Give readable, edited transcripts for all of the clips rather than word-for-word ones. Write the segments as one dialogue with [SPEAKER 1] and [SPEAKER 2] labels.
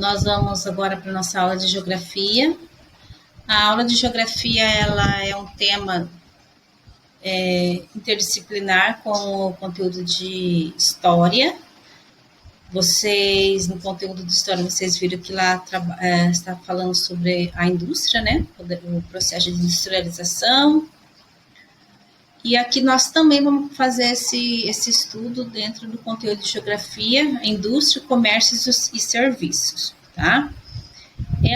[SPEAKER 1] Nós vamos agora para a nossa aula de geografia. A aula de geografia ela é um tema interdisciplinar com o conteúdo de história. Vocês, no conteúdo de história, vocês viram que lá está falando sobre a indústria, né? O processo de industrialização. E aqui nós também vamos fazer esse estudo dentro do conteúdo de geografia, indústria, comércios e serviços, tá?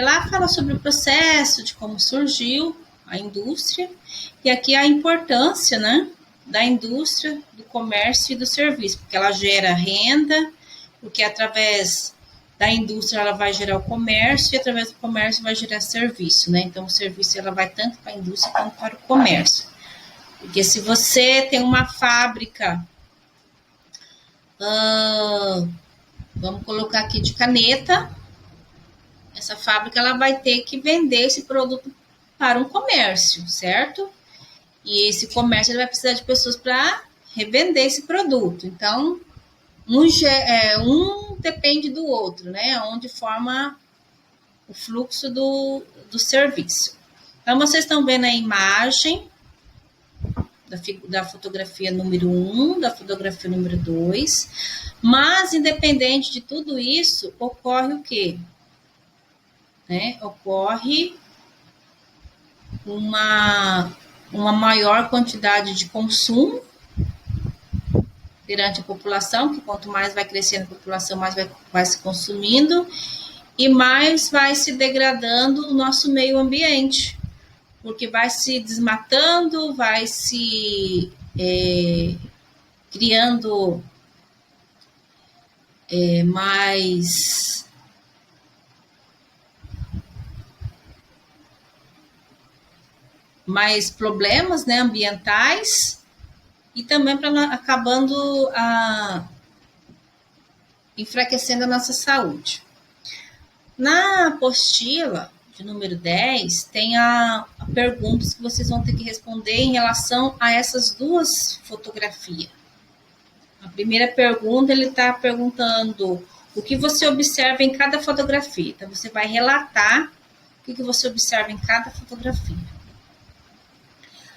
[SPEAKER 1] Lá fala sobre o processo, de como surgiu a indústria, e aqui a importância, né, da indústria, do comércio e do serviço, porque ela gera renda, porque através da indústria ela vai gerar o comércio, e através do comércio vai gerar serviço, né? Então o serviço ela vai tanto para a indústria quanto para o comércio. Porque se você tem uma fábrica, vamos colocar aqui de caneta, essa fábrica ela vai ter que vender esse produto para um comércio, certo? E esse comércio ele vai precisar de pessoas para revender esse produto. Então, um depende do outro, né? Onde forma o fluxo do serviço. Então, vocês estão vendo a imagem da fotografia número 1, da fotografia número 2, mas, independente de tudo isso, ocorre o quê? Ocorre uma maior quantidade de consumo perante a população, que quanto mais vai crescendo a população, mais vai se consumindo, e mais vai se degradando o nosso meio ambiente, porque vai se desmatando, vai se criando mais problemas, né, ambientais, e também acabando enfraquecendo a nossa saúde. Na apostila de número 10, tem a perguntas que vocês vão ter que responder em relação a essas duas fotografias. A primeira pergunta, ele está perguntando o que você observa em cada fotografia. Então, você vai relatar o que você observa em cada fotografia.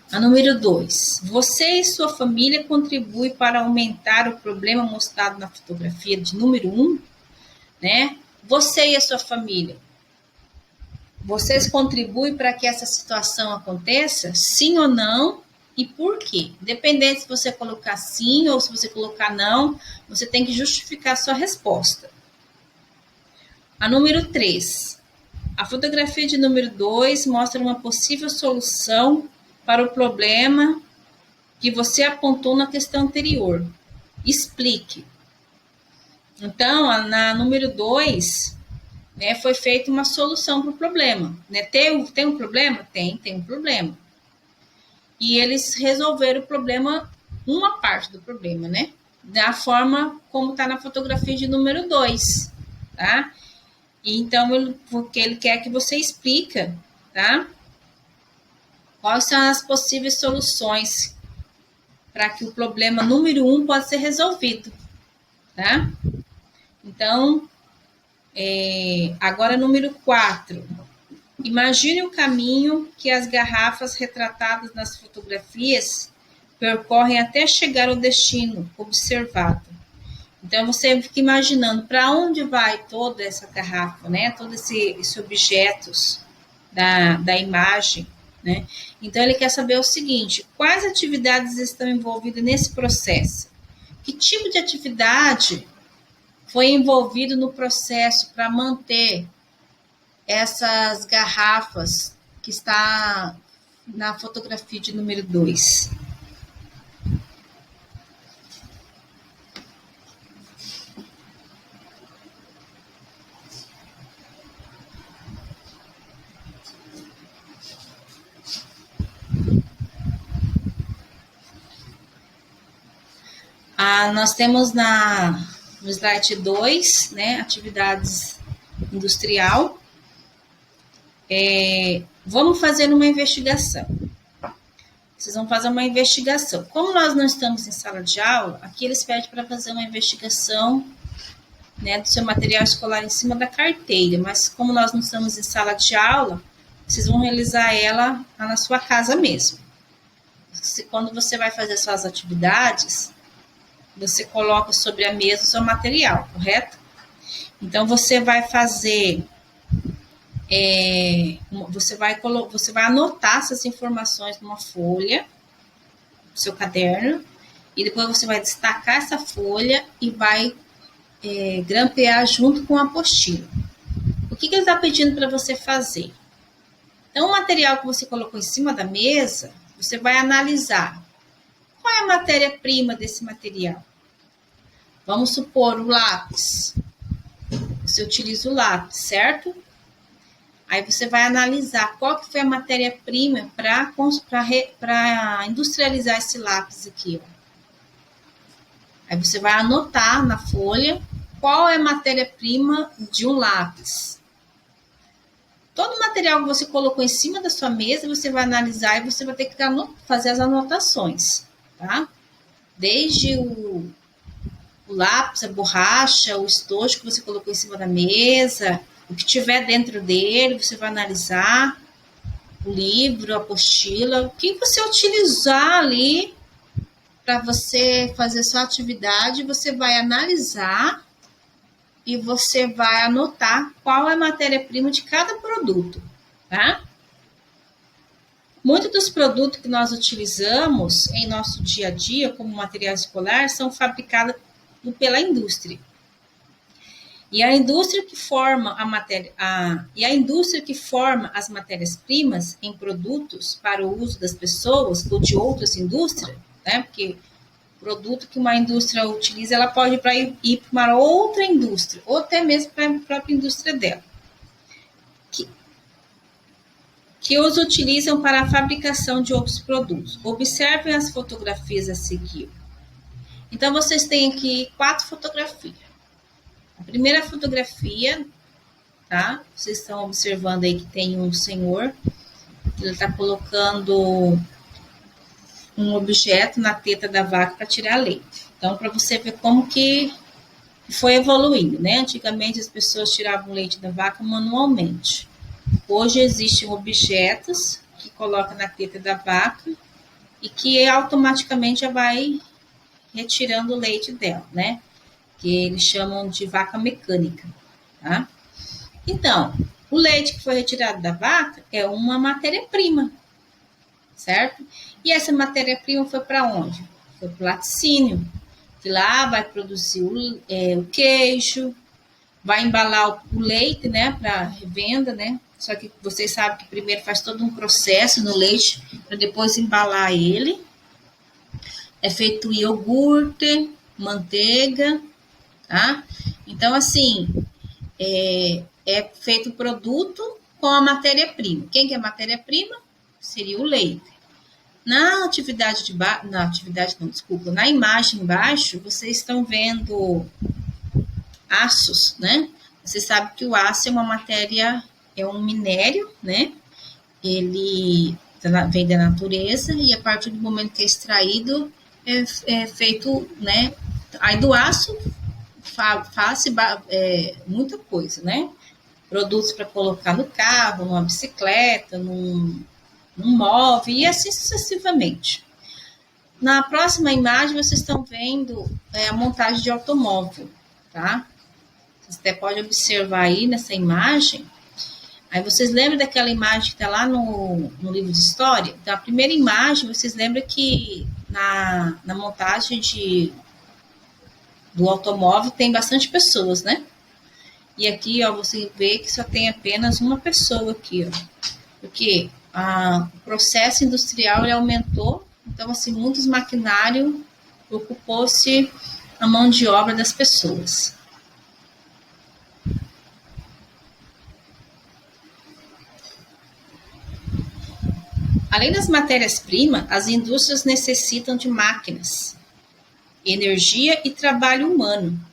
[SPEAKER 1] A número 2, você e sua família contribuem para aumentar o problema mostrado na fotografia de número 1, né? Você e a sua família, vocês contribuem para que essa situação aconteça? Sim ou não? E por quê? Independente se você colocar sim ou se você colocar não, você tem que justificar a sua resposta. A número 3, a fotografia de número 2 mostra uma possível solução para o problema que você apontou na questão anterior. Explique. Então, na número 2, né, foi feita uma solução para o problema. Né? Tem um problema? Tem um problema. E eles resolveram o problema, uma parte do problema, né? Da forma como está na fotografia de número 2, tá? E então, porque ele quer que você explica, tá? Quais são as possíveis soluções para que o problema número 1 possa ser resolvido, tá? Então, agora número 4. Imagine o caminho que as garrafas retratadas nas fotografias percorrem até chegar ao destino observado. Então, você fica imaginando para onde vai toda essa garrafa, né? Todos esses objetos da imagem, né? Então, ele quer saber o seguinte: quais atividades estão envolvidas nesse processo? Que tipo de atividade foi envolvido no processo para manter essas garrafas que está na fotografia de número 2? Nós temos no slide 2, né, atividades industrial. Vamos fazer uma investigação. Vocês vão fazer uma investigação. Como nós não estamos em sala de aula, aqui eles pedem para fazer uma investigação né, do seu material escolar em cima da carteira, mas como nós não estamos em sala de aula, vocês vão realizar ela lá na sua casa mesmo. Quando você vai fazer suas atividades, você coloca sobre a mesa o seu material, correto? Então, você vai fazer, você vai anotar essas informações numa folha, no seu caderno, e depois você vai destacar essa folha e vai grampear junto com a apostila. O que ele está pedindo para você fazer? Então, o material que você colocou em cima da mesa, você vai analisar qual é a matéria-prima desse material. Vamos supor o lápis. Você utiliza o lápis, certo? Aí você vai analisar qual que foi a matéria-prima para industrializar esse lápis aqui, ó. Aí você vai anotar na folha qual é a matéria-prima de um lápis. Todo o material que você colocou em cima da sua mesa, você vai analisar e você vai ter que fazer as anotações, tá? Desde o lápis, a borracha, o estojo que você colocou em cima da mesa, o que tiver dentro dele, você vai analisar, o livro, a apostila, o que você utilizar ali para você fazer sua atividade, você vai analisar e você vai anotar qual é a matéria-prima de cada produto, tá? Muitos dos produtos que nós utilizamos em nosso dia a dia como material escolar são fabricados pela indústria. E a indústria que forma as matérias-primas em produtos para o uso das pessoas ou de outras indústrias, né? Porque o produto que uma indústria utiliza, ela pode ir para outra indústria, ou até mesmo para a própria indústria dela, que os utilizam para a fabricação de outros produtos. Observem as fotografias a seguir. Então, vocês têm aqui 4 fotografias. A primeira fotografia, tá? Vocês estão observando aí que tem um senhor, ele está colocando um objeto na teta da vaca para tirar leite. Então, para você ver como que foi evoluindo, né? Antigamente, as pessoas tiravam leite da vaca manualmente. Hoje, existem objetos que colocam na teta da vaca e que automaticamente já vai retirando o leite dela, né? Que eles chamam de vaca mecânica, tá? Então, o leite que foi retirado da vaca é uma matéria-prima, certo? E essa matéria-prima foi para onde? Foi para o laticínio, que lá vai produzir o queijo, vai embalar o leite, né, para revenda, né? Só que vocês sabem que primeiro faz todo um processo no leite para depois embalar ele. É feito iogurte, manteiga, tá? Então, assim, é feito o produto com a matéria-prima. Quem que é a matéria-prima? Seria o leite. Na imagem embaixo, vocês estão vendo aços, né? Você sabe que o aço é uma matéria, é um minério, né? Ele vem da natureza e a partir do momento que é extraído, é feito, né? Aí do aço faz-se muita coisa, né? Produtos para colocar no carro, numa bicicleta, num móvel e assim sucessivamente. Na próxima imagem, vocês estão vendo a montagem de automóvel, tá? Vocês até podem observar aí nessa imagem. Aí vocês lembram daquela imagem que está lá no livro de história? Então, a primeira imagem, vocês lembram que na montagem do automóvel tem bastante pessoas, né? E aqui, ó, você vê que só tem apenas uma pessoa aqui, ó. Porque o processo industrial ele aumentou, então, assim, muitos maquinários ocupou-se a mão de obra das pessoas. Além das matérias-primas, as indústrias necessitam de máquinas, energia e trabalho humano.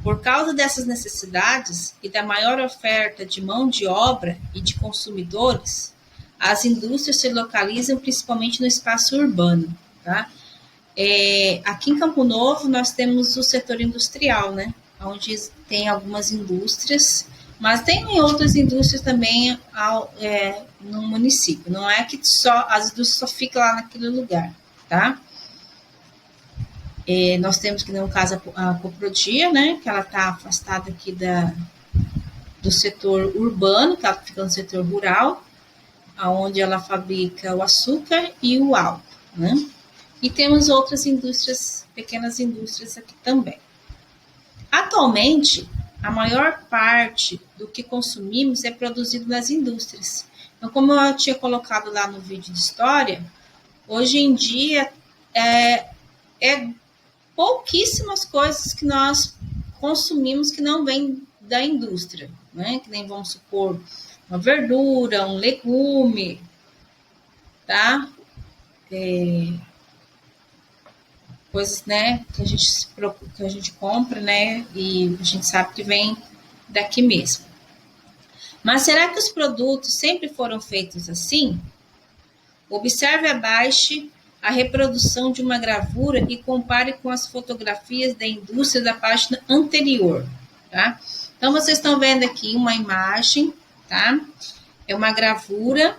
[SPEAKER 1] Por causa dessas necessidades e da maior oferta de mão de obra e de consumidores, as indústrias se localizam principalmente no espaço urbano, tá? Aqui em Campo Novo nós temos o setor industrial, né? onde tem algumas indústrias, mas tem outras indústrias também no município. Não é que só as indústrias só ficam lá naquele lugar, tá? Nós temos que, no caso, a Coprodia, né, que ela está afastada aqui do setor urbano, que ela fica no setor rural, onde ela fabrica o açúcar e o álcool, né? E temos outras indústrias, pequenas indústrias aqui também. Atualmente, a maior parte do que consumimos é produzido nas indústrias. Então, como eu tinha colocado lá no vídeo de história, hoje em dia é pouquíssimas coisas que nós consumimos que não vêm da indústria, né? Que nem, vamos supor, uma verdura, um legume, tá? Coisas, né, que a gente compra, né, e a gente sabe que vem daqui mesmo. Mas será que os produtos sempre foram feitos assim? Observe abaixo a reprodução de uma gravura e compare com as fotografias da indústria da página anterior, tá? Então, vocês estão vendo aqui uma imagem, tá? É uma gravura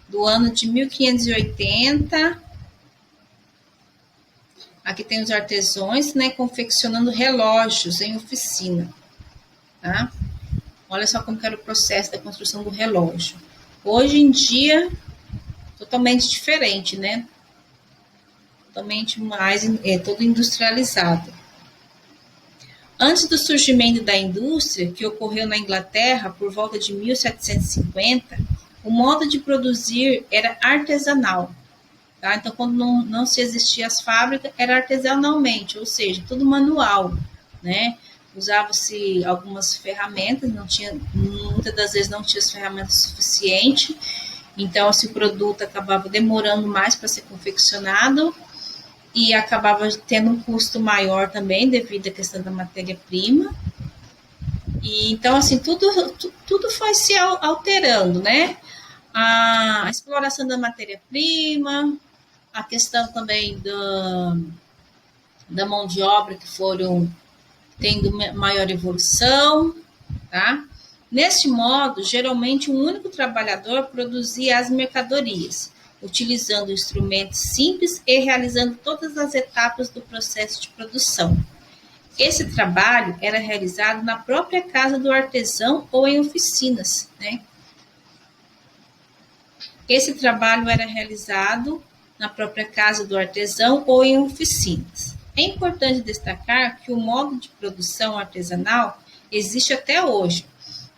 [SPEAKER 1] do ano de 1580. Aqui tem os artesãos, né, confeccionando relógios em oficina, tá? Olha só como que era o processo da construção do relógio. Hoje em dia, totalmente diferente, né? Totalmente mais, todo industrializado. Antes do surgimento da indústria, que ocorreu na Inglaterra por volta de 1750, o modo de produzir era artesanal. Tá? Então, quando não se existia as fábricas, era artesanalmente, ou seja, tudo manual, né? Usava-se algumas ferramentas, muitas das vezes não tinha as ferramentas suficientes, então esse produto acabava demorando mais para ser confeccionado e acabava tendo um custo maior também devido à questão da matéria-prima. E então, assim, tudo foi se alterando, né? A exploração da matéria-prima, a questão também da mão de obra, que foram tendo maior evolução, tá? Neste modo, geralmente um único trabalhador produzia as mercadorias, utilizando instrumentos simples e realizando todas as etapas do processo de produção. Esse trabalho era realizado na própria casa do artesão ou em oficinas, né? Esse trabalho era realizado na própria casa do artesão ou em oficinas. É importante destacar que o modo de produção artesanal existe até hoje.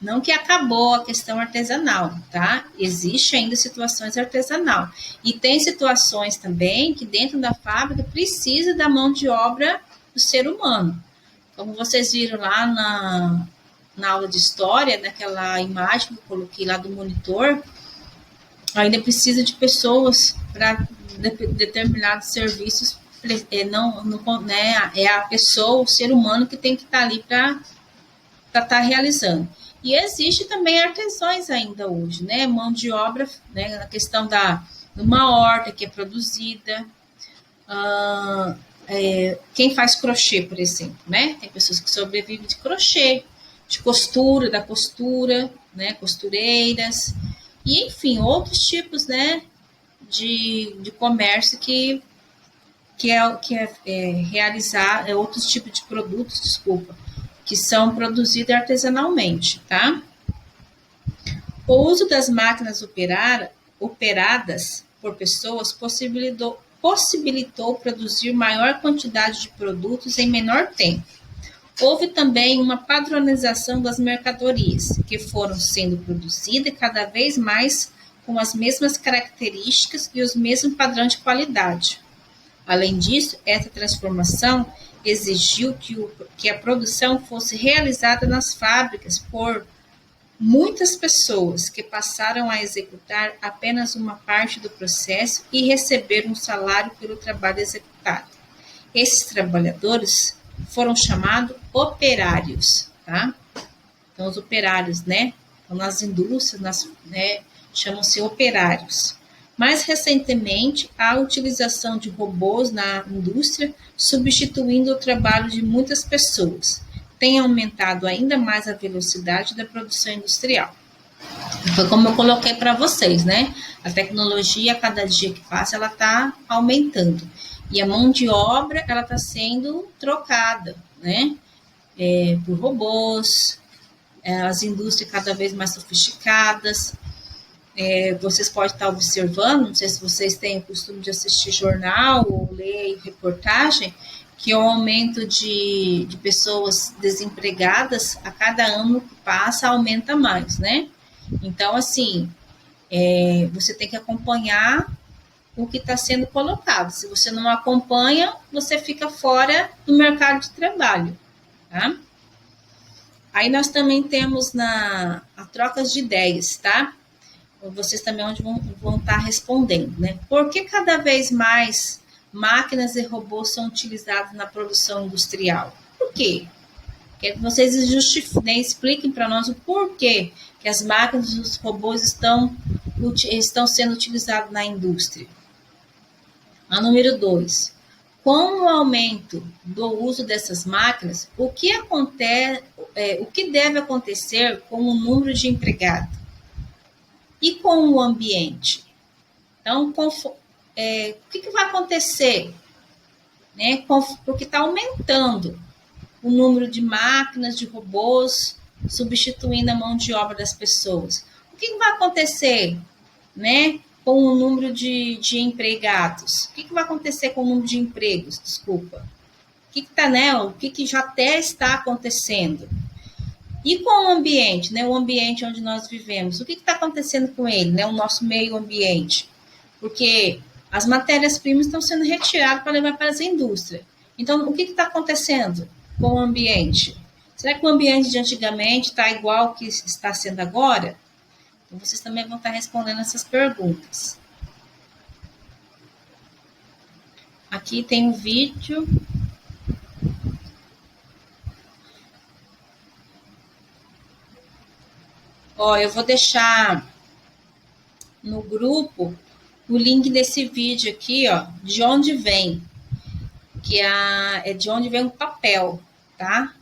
[SPEAKER 1] Não que acabou a questão artesanal, tá? Existe ainda situações artesanal. E tem situações também que dentro da fábrica precisa da mão de obra do ser humano. Como vocês viram lá na aula de história, naquela imagem que eu coloquei lá do monitor, ainda precisa de pessoas para determinados serviços, né? É a pessoa, o ser humano que tem que estar ali para estar realizando. E existe também artesãos ainda hoje, né? Mão de obra, né? Na questão de uma horta que é produzida, quem faz crochê, por exemplo, né? Tem pessoas que sobrevivem de crochê, de costura, da costura, né? Costureiras, e enfim, outros tipos, né? De comércio que é realizar outros tipos de produtos, que são produzidos artesanalmente, tá? O uso das máquinas operadas por pessoas possibilitou produzir maior quantidade de produtos em menor tempo. Houve também uma padronização das mercadorias, que foram sendo produzidas cada vez mais com as mesmas características e os mesmos padrões de qualidade. Além disso, essa transformação exigiu que a produção fosse realizada nas fábricas por muitas pessoas que passaram a executar apenas uma parte do processo e receber um salário pelo trabalho executado. Esses trabalhadores foram chamados operários, tá? Então, os operários, né? Então, nas indústrias, né, chamam-se operários. Mais recentemente, a utilização de robôs na indústria, substituindo o trabalho de muitas pessoas, tem aumentado ainda mais a velocidade da produção industrial. Foi como eu coloquei para vocês, né? A tecnologia, cada dia que passa, ela está aumentando. E a mão de obra, ela está sendo trocada, né? Por robôs, as indústrias cada vez mais sofisticadas. Vocês podem estar observando, não sei se vocês têm o costume de assistir jornal ou ler reportagem, que o aumento de pessoas desempregadas a cada ano que passa aumenta mais, né? Então, assim, você tem que acompanhar o que está sendo colocado. Se você não acompanha, você fica fora do mercado de trabalho, tá? Aí nós também temos a trocas de ideias, tá? Vocês também vão estar respondendo, né? Por que cada vez mais máquinas e robôs são utilizados na produção industrial? Por quê? Quero que vocês expliquem para nós o porquê que as máquinas e os robôs estão sendo utilizados na indústria. A número 2. Com o aumento do uso dessas máquinas, o que deve acontecer com o número de empregados? E com o ambiente? Então, o que vai acontecer? Né? Porque está aumentando o número de máquinas, de robôs, substituindo a mão de obra das pessoas. O que vai acontecer, né, com o número de empregados? O que vai acontecer com o número de empregos? Desculpa. O que já até está acontecendo? E com o ambiente, né, o ambiente onde nós vivemos? O que está acontecendo com ele, né, o nosso meio ambiente? Porque as matérias-primas estão sendo retiradas para levar para as indústrias. Então, o que está acontecendo com o ambiente? Será que o ambiente de antigamente está igual ao que está sendo agora? Então, vocês também vão estar respondendo essas perguntas. Aqui tem um vídeo. Eu vou deixar no grupo o link desse vídeo aqui, de onde vem, que é de onde vem o papel, tá?